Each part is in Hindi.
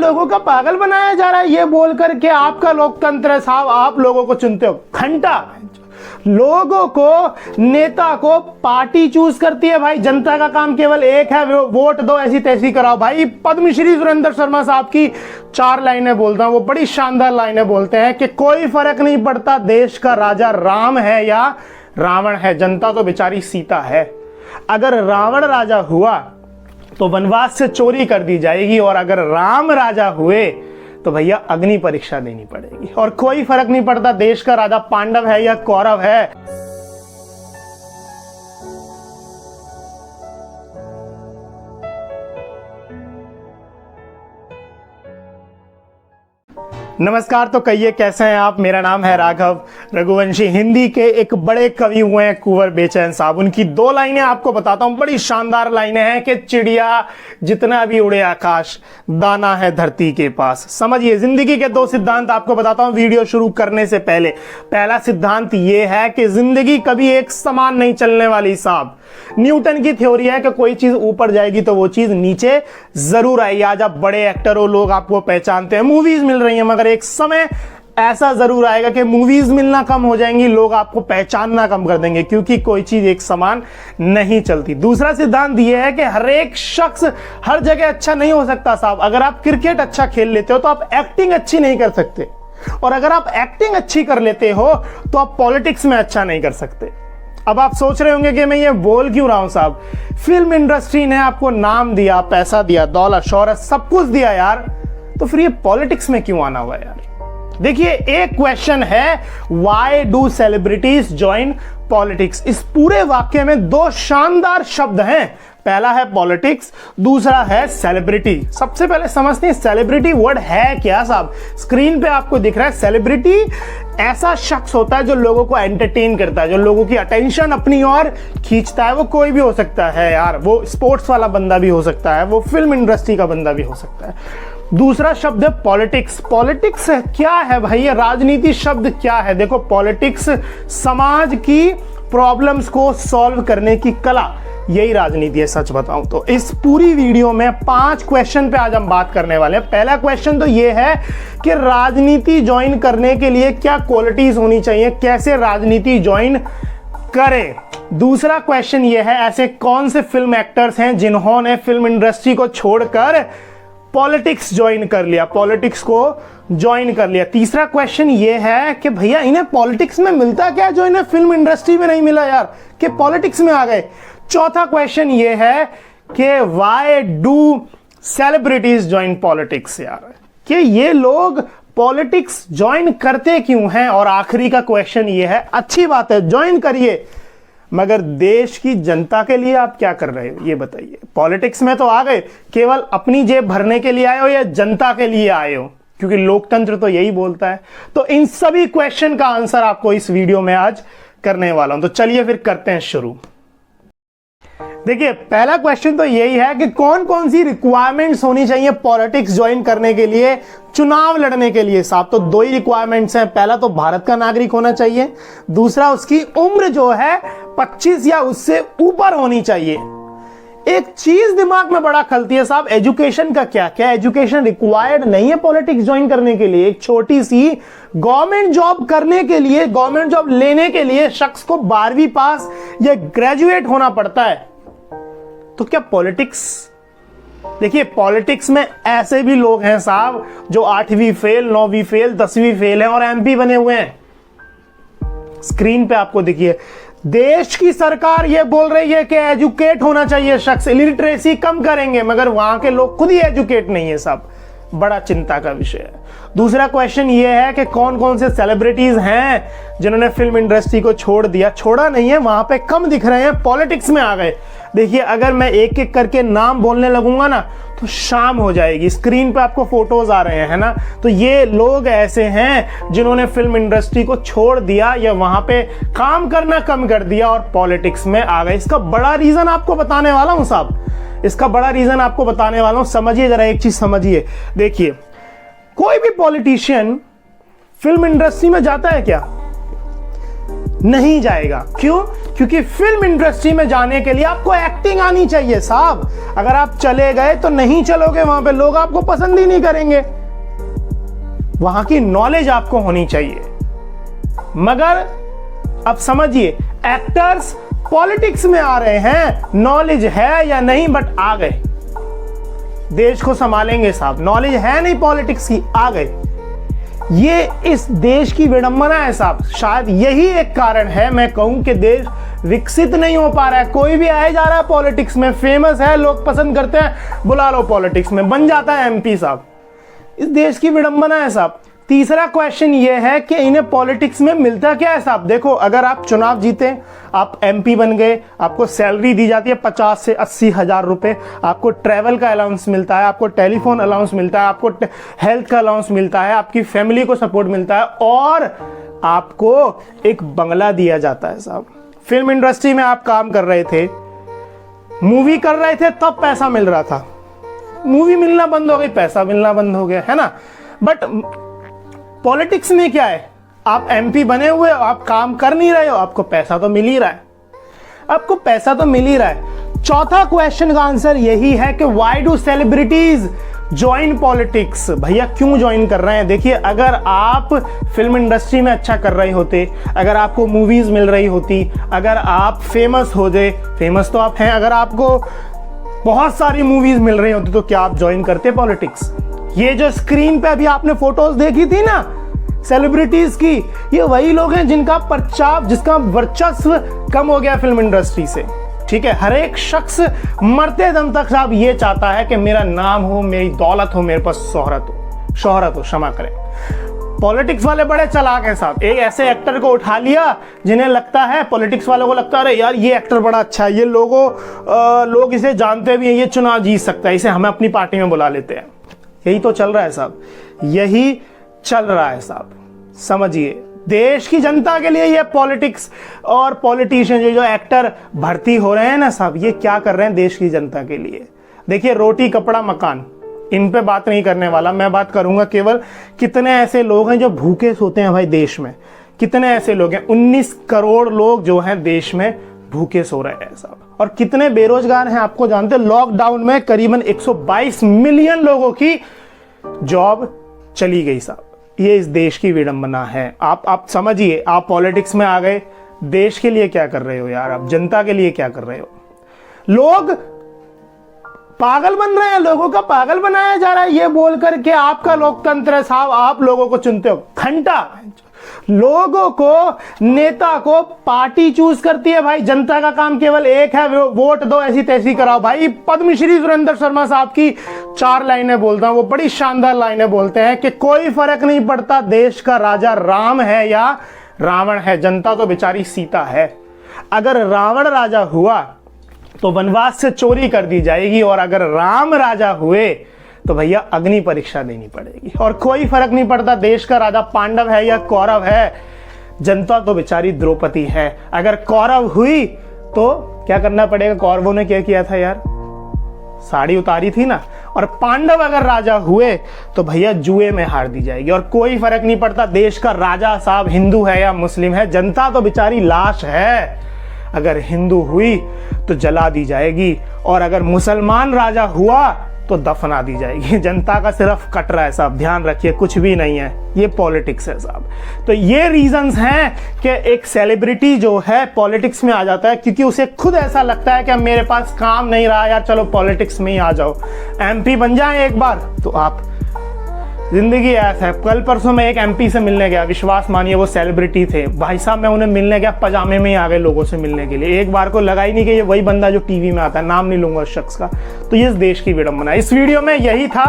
लोगों का पागल बनाया जा रहा है ये बोल करके आपका लोकतंत्र है साहब, आप लोगों को चुनते हो। घंटा लोगों को, नेता को पार्टी चूज करती है भाई। जनता का काम केवल एक है, वोट दो, ऐसी तैसी कराओ। भाई पद्मश्री सुरेंद्र शर्मा साहब की 4 लाइनें बोलता हूं, वो बड़ी शानदार लाइनें बोलते हैं कि कोई फर्क नहीं पड़ता देश का राजा राम है या रावण है, जनता तो बेचारी सीता है। अगर रावण राजा हुआ तो वनवास से चोरी कर दी जाएगी, और अगर राम राजा हुए तो भैया अग्नि परीक्षा देनी पड़ेगी। और कोई फर्क नहीं पड़ता देश का राजा पांडव है या कौरव है। नमस्कार, तो कहिए कैसे हैं आप। मेरा नाम है राघव रघुवंशी। हिंदी के एक बड़े कवि हुए हैं कुंवर बेचैन साहब। उनकी 2 लाइनें आपको बताता हूं, बड़ी शानदार लाइनें हैं कि चिड़िया जितना भी उड़े आकाश, दाना है धरती के पास। समझिए, जिंदगी के 2 सिद्धांत आपको बताता हूं वीडियो शुरू करने से पहले। पहला सिद्धांत यह है कि जिंदगी कभी एक समान नहीं चलने वाली साहब। न्यूटन की थ्योरी है कि कोई चीज ऊपर जाएगी तो वो चीज नीचे जरूर आएगी। आज आप बड़े एक्टर हो, लोग आपको पहचानते हैं, मूवीज मिल रही हैं, मगर एक समय ऐसा जरूर आएगा कि मूवीज मिलना कम हो जाएंगी, लोग आपको पहचानना कम कर देंगे, क्योंकि कोई चीज एक समान नहीं चलती। दूसरा सिद्धांत यह है कि हर एक शख्स हर जगह अच्छा नहीं हो सकता साहब। अगर आप क्रिकेट अच्छा खेल लेते हो तो आप एक्टिंग अच्छी नहीं कर सकते, और अगर आप एक्टिंग अच्छी कर लेते हो तो आप पॉलिटिक्स में अच्छा नहीं कर सकते। अब आप सोच रहे होंगे कि मैं ये बोल क्यों रहा हूं साहब। फिल्म इंडस्ट्री ने आपको नाम दिया, पैसा दिया, दौलत, शोहरत, सब कुछ दिया यार, तो फिर ये पॉलिटिक्स में क्यों आना हुआ यार। देखिए, एक क्वेश्चन है, why do celebrities join politics. इस पूरे वाक्य में 2 शानदार शब्द हैं। पहला है पॉलिटिक्स, दूसरा है सेलिब्रिटी। सबसे पहले समझते हैं सेलिब्रिटी वर्ड है क्या साहब। स्क्रीन पे आपको दिख रहा है, सेलिब्रिटी ऐसा शख्स होता है जो लोगों को एंटरटेन करता है, जो लोगों की अटेंशन अपनी ओर खींचता है। वो कोई भी हो सकता है यार, वो स्पोर्ट्स वाला बंदा भी हो सकता है, वो फिल्म इंडस्ट्री का बंदा भी हो सकता है। दूसरा शब्द है पॉलिटिक्स। पॉलिटिक्स क्या है भाई, ये राजनीति शब्द क्या है। देखो, पॉलिटिक्स समाज की प्रॉब्लम्स को सॉल्व करने की कला, यही राजनीति है सच बताऊं तो। इस पूरी वीडियो में 5 क्वेश्चन पे आज हम बात करने वाले हैं। पहला क्वेश्चन तो ये है कि राजनीति ज्वाइन करने के लिए क्या क्वालिटीज होनी चाहिए, कैसे राजनीति ज्वाइन करें। दूसरा क्वेश्चन ये है, ऐसे कौन से फिल्म एक्टर्स हैं जिन्होंने फिल्म इंडस्ट्री को छोड़कर पॉलिटिक्स ज्वाइन कर लिया, पॉलिटिक्स को ज्वाइन कर लिया। तीसरा क्वेश्चन ये है कि भैया इन्हें पॉलिटिक्स में मिलता क्या जो इन्हें फिल्म इंडस्ट्री में नहीं मिला यार, कि पॉलिटिक्स में आ गए। चौथा क्वेश्चन ये है कि why do celebrities join politics यार, कि ये लोग पॉलिटिक्स ज्वाइन करते क्यों हैं। और आखिरी का क्वेश्चन ये है, अच्छी बात है ज्वाइन करिए, मगर देश की जनता के लिए आप क्या कर रहे हो ये बताइए। पॉलिटिक्स में तो आ गए, केवल अपनी जेब भरने के लिए आए हो या जनता के लिए आए हो, क्योंकि लोकतंत्र तो यही बोलता है। तो इन सभी क्वेश्चन का आंसर आपको इस वीडियो में आज करने वाला हूं। तो चलिए फिर करते हैं शुरू। देखिए, पहला क्वेश्चन तो यही है कि कौन कौन सी रिक्वायरमेंट्स होनी चाहिए पॉलिटिक्स ज्वाइन करने के लिए, चुनाव लड़ने के लिए साहब। तो 2 ही रिक्वायरमेंट्स हैं। पहला तो भारत का नागरिक होना चाहिए, दूसरा उसकी उम्र जो है 25 या उससे ऊपर होनी चाहिए। एक चीज दिमाग में बड़ा खलती है साहब, एजुकेशन का क्या एजुकेशन रिक्वायर्ड नहीं है पॉलिटिक्स ज्वाइन करने के लिए। एक छोटी सी गवर्नमेंट जॉब करने के लिए, गवर्नमेंट जॉब लेने के लिए शख्स को 12वीं पास या ग्रेजुएट होना पड़ता है। तो क्या पॉलिटिक्स, देखिए पॉलिटिक्स में ऐसे भी लोग हैं साहब जो 8वीं फेल, 9वीं फेल, 10वीं फेल हैं और एमपी बने हुए हैं। स्क्रीन पे आपको देखिए, देश की सरकार ये बोल रही है कि एजुकेट होना चाहिए शख्स, लिटरेसी कम करेंगे, मगर वहां के लोग खुद ही एजुकेट नहीं है साहब। बड़ा चिंता का विषय है। दूसरा क्वेश्चन ये है कि कौन कौन से सेलिब्रिटीज हैं जिन्होंने फिल्म इंडस्ट्री को छोड़ दिया। छोड़ा नहीं है, वहां पे कम दिख रहे हैं, पॉलिटिक्स में आ गए। देखिए, अगर मैं एक एक करके नाम बोलने लगूंगा ना तो शाम हो जाएगी। स्क्रीन पे आपको फोटोज आ रहे हैं ना, तो ये लोग ऐसे हैं जिन्होंने फिल्म इंडस्ट्री को छोड़ दिया या वहां पे काम करना कम कर दिया और पॉलिटिक्स में आ गए। इसका बड़ा रीजन आपको बताने वाला हूं साहब, इसका बड़ा रीजन आपको बताने वाला हूं। समझिए जरा, एक चीज समझिए। देखिए, कोई भी पॉलिटिशियन फिल्म इंडस्ट्री में जाता है क्या? नहीं जाएगा। क्यों? क्योंकि फिल्म इंडस्ट्री में जाने के लिए आपको एक्टिंग आनी चाहिए साहब। अगर आप चले गए तो नहीं चलोगे वहां पे, लोग आपको पसंद ही नहीं करेंगे। वहां की नॉलेज आपको होनी चाहिए। मगर अब समझिए, एक्टर्स पॉलिटिक्स में आ रहे हैं, नॉलेज है या नहीं, बट आ गए, देश को संभालेंगे साहब। नॉलेज है नहीं पॉलिटिक्स की, आ गए। ये इस देश की विडंबना है साहब। शायद यही एक कारण है मैं कहूं कि देश विकसित नहीं हो पा रहा है। कोई भी आए जा रहा है पॉलिटिक्स में, फेमस है, लोग पसंद करते हैं, बुला लो पॉलिटिक्स में, बन जाता है एमपी साहब। इस देश की विडंबना है साहब। तीसरा क्वेश्चन ये है कि इन्हें पॉलिटिक्स में मिलता क्या है साहब। देखो, अगर आप चुनाव जीते, आप एमपी बन गए, आपको सैलरी दी जाती है 50 से 80 हजार रुपए, आपको ट्रैवल का अलाउंस मिलता है, आपको टेलीफोन अलाउंस मिलता है, आपको हेल्थ का अलाउंस मिलता है, आपकी फैमिली को सपोर्ट मिलता है, और आपको एक बंगला दिया जाता है साहब। फिल्म इंडस्ट्री में आप काम कर रहे थे, मूवी कर रहे थे, तब पैसा मिल रहा था। मूवी मिलना बंद हो गई, पैसा मिलना बंद हो गया, है ना। बट पॉलिटिक्स में क्या है, आप एमपी बने हुए हो, आप काम कर नहीं रहे हो, आपको पैसा तो मिल ही रहा है, आपको पैसा तो मिल ही रहा है। चौथा क्वेश्चन का आंसर यही है कि why do celebrities join politics. भैया क्यों ज्वाइन कर रहे हैं? देखिए, अगर आप फिल्म इंडस्ट्री में अच्छा कर रहे होते, अगर आपको मूवीज मिल रही होती, अगर आप फेमस हो जाए, फेमस तो आप हैं, अगर आपको बहुत सारी मूवीज मिल रही होती, तो क्या आप ज्वाइन करते पॉलिटिक्स? ये जो स्क्रीन पे अभी आपने फोटोज देखी थी ना सेलिब्रिटीज की, ये वही लोग हैं जिनका प्रचार, जिसका वर्चस्व कम हो गया फिल्म इंडस्ट्री से। ठीक है, हर एक शख्स मरते दम तक साहब ये चाहता है कि मेरा नाम हो, मेरी दौलत हो, मेरे पास शोहरत हो, क्षमा करें। पॉलिटिक्स वाले बड़े चालाक हैं साहब। एक ऐसे एक्टर को उठा लिया जिन्हें लगता है, पॉलिटिक्स वालों को लगता है अरे यार ये एक्टर बड़ा अच्छा है, ये लोग इसे जानते भी हैं, ये चुनाव जीत सकता है, इसे हमें अपनी पार्टी में बुला लेते हैं। यही तो चल रहा है साहब, यही चल रहा है साहब। समझिए, देश की जनता के लिए ये पॉलिटिक्स और पॉलिटिशियन जो एक्टर भर्ती हो रहे हैं ना साहब, ये क्या कर रहे हैं देश की जनता के लिए। देखिए, रोटी कपड़ा मकान, इन पे बात नहीं करने वाला। मैं बात करूंगा केवल कितने ऐसे लोग हैं जो भूखे सोते हैं भाई देश में। कितने ऐसे लोग हैं, 19 करोड़ लोग जो हैं देश में भूखे सो रहे हैं साहब। और कितने बेरोजगार हैं आपको जानते हैं? लॉकडाउन में करीबन 122 मिलियन लोगों की जॉब चली गई साहब। ये इस देश की विडंबना है। आप समझिए, आप पॉलिटिक्स में आ गए, देश के लिए क्या कर रहे हो यार? आप जनता के लिए क्या कर रहे हो? लोग पागल बन रहे हैं, लोगों का पागल बनाया जा रहा है ये बोलकर के आपका लोकतंत्र है साहब, आप लोगों को चुनते हो। घंटा लोगों को, नेता को पार्टी चूज करती है भाई। जनता का काम केवल एक है, वोट दो, ऐसी तैसी कराओ। भाई पद्मश्री सुरेंद्र शर्मा साहब की 4 लाइनें बोलता हूं, वो बड़ी शानदार लाइनें बोलते हैं कि कोई फर्क नहीं पड़ता देश का राजा राम है या रावण है, जनता तो बेचारी सीता है। अगर रावण राजा हुआ तो वनवास से चोरी कर दी जाएगी, और अगर राम राजा हुए तो भैया अग्नि परीक्षा देनी पड़ेगी। और कोई फर्क नहीं पड़ता देश का राजा पांडव है या कौरव है, जनता तो बेचारी द्रौपदी है। अगर कौरव हुई तो क्या करना पड़ेगा? कौरवों ने क्या किया था यार? साड़ी उतारी थी ना। और पांडव अगर राजा हुए तो भैया जुए में हार दी जाएगी। और कोई फर्क नहीं पड़ता देश का राजा साहब हिंदू है या मुस्लिम है, जनता तो बेचारी लाश है। अगर हिंदू हुई तो जला दी जाएगी, और अगर मुसलमान राजा हुआ तो दफना दी जाएगी। जनता का सिर्फ कटरा है साहब, ध्यान रखिए, कुछ भी नहीं है, ये पॉलिटिक्स है साहब। तो ये रीजंस हैं कि एक सेलिब्रिटी जो है पॉलिटिक्स में आ जाता है क्योंकि उसे खुद ऐसा लगता है कि मेरे पास काम नहीं रहा यार, चलो पॉलिटिक्स में ही आ जाओ, एमपी बन जाए एक बार तो आप। जिंदगी ऐसा है। कल परसों में एक एमपी से मिलने गया, विश्वास मानिए वो सेलिब्रिटी थे भाई साहब, मैं उन्हें मिलने गया, पजामे में ही आ गए लोगों से मिलने के लिए। एक बार को लगा ही नहीं कि ये वही बंदा जो टीवी में आता है, नाम नहीं लूंगा उस शख्स का। तो ये इस देश की विडंबना है। इस वीडियो में यही था।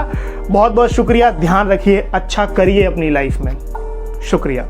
बहुत बहुत शुक्रिया, ध्यान रखिए, अच्छा करिए अपनी लाइफ में। शुक्रिया।